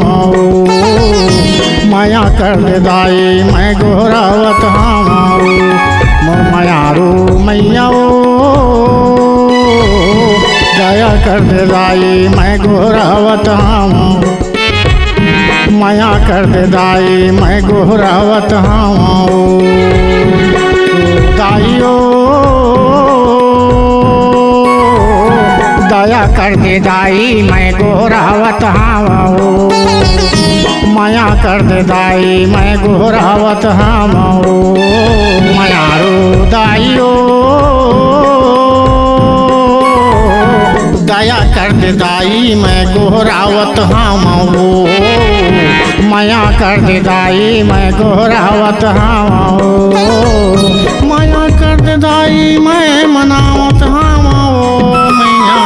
हामो माया कर दे दाई मैं गोहरावत हामो मोर मायारू मैया दया कर दे दाई मैं गोहरावत हामो माया कर दे दाई मैं गोहरावत हामो दाइयो दया कर दे दाई मैं गोहरावत हामो माया कर दे दाई मैं गोहरावत हामो मायारू दाइयो दया कर दे दाई मैं गोहरावत हामो माया कर दे दाई मैं गोहरावत हामो माया कर दे दाई मैं मनावत हामो मैया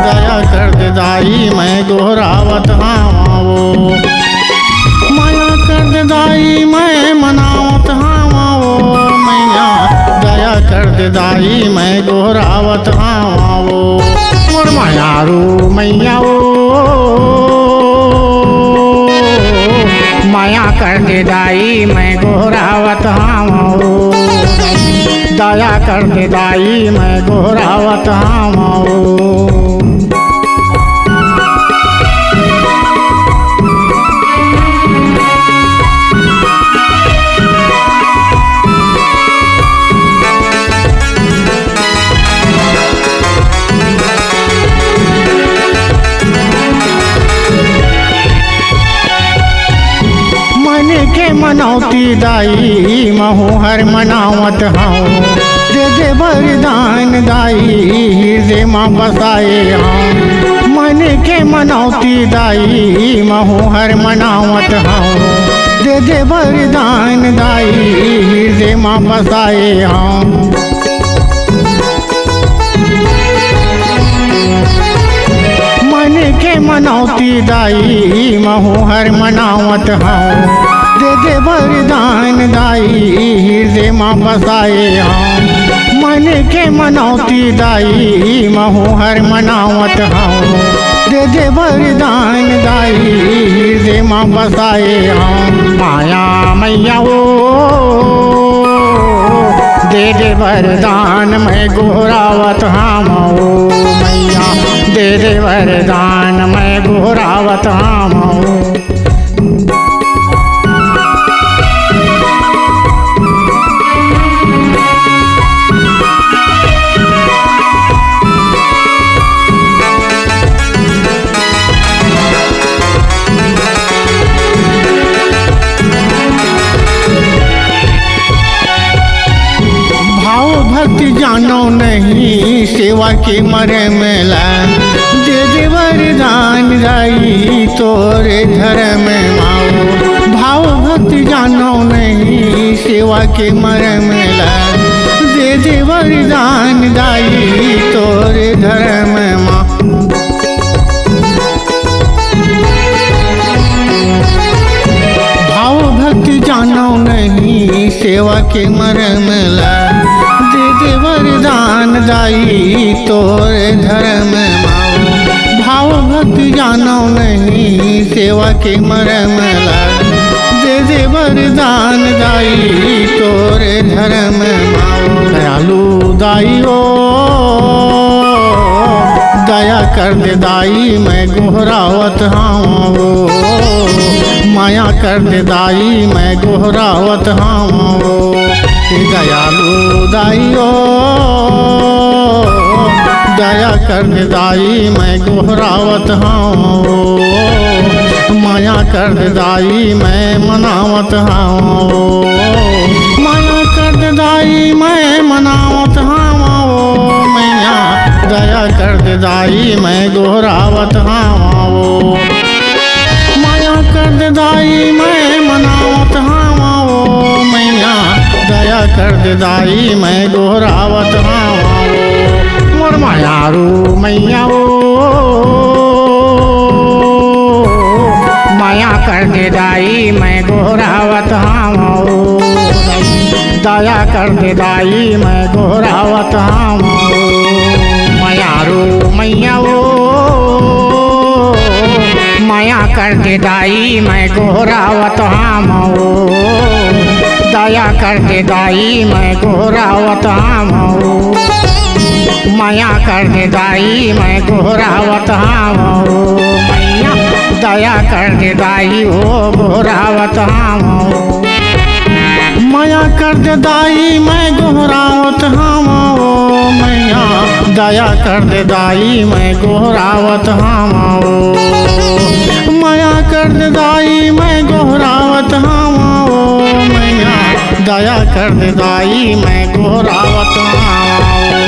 दया कर दे दाई मैं गोहरावत हामो माया कर दे दाई मैं मनावत हामो मैया दया कर दे दाई मैं गोहरावत हामो मोर मायारू मैया माया कर दे दाई मैं गोहरावत हामो दया कर दे दाई मैं गोहरावत हामो के मनौती दाई महू हर मनावत हूँ दे दे वरदान दाई हृदय माँ बसाए हूँ मन के मनौती दाई महू हर मनावत हूँ दे दे वरदान दाई हृदय माँ बसाए हूँ मन के मनौती दाई महू हर मनावत हूँ दे दे वरदान दाई हृदय माँ बसाए हूँ मन के मनौती दाई महू हर मनावत हूँ दे दे वरदान दाई हृदय माँ बसाए हूँ माया मैया दे दे वरदान मैं गोहरावत हामो मैया दे दे वरदान मैं गोहरावत हामो भक्ति जानो नहीं सेवा के मरे मेला दे दे वरदान दाई तोरे धर्म माओ भाव भक्ति जानो नहीं सेवा के मरे मेला दे दे वरदान दाई तोरे धर्म माँ भाव भक्ति जानो नहीं सेवा के मरे मेला दे दे वरदान दाई तोरे धर्म माओ भाव भक्ति जानो नहीं सेवा के मरम दे दे वरदान दाई तोरे धर्म माओ दयालु दाई ओ दया कर दे दाई मैं गोहरावत हूँ माया कर दे दाई मैं गोहरावत हूँ दयालु दाई ओ दया कर दे दाई मैं गोहरावत हूँ माया कर दे दाई मैं मनावत हूँ माया कर दे दाई मैं मनावत हूँ मैया दया कर दे दाई मैं गोहरावत हूँ माया कर दे दाई मैं मनावत हूँ मैया दया कर दे दाई मैं गोहरावत हूँ मोर मायारू मैया माया कर दे दाई मैं गोहरावत हूँ दया कर दे दाई मैं गोहरावत हूँ मायारू मैया माया कर दे दाई मैं गोहरावत हामो, दया कर दे दाई मैं गोहरावत हामो, माया कर दे दाई मैं गोहरावत हामो, मैया दया कर दे दाई ओ गोहरावत हामो, माया कर दे दाई मैं गोहरावत हामो, मैया दया कर दे दाई मैं गोहरावत हामो, माया कर दे दाई मैं गोहरावत हामो, मैया दया कर दे दाई मैं गोहरावत हामो।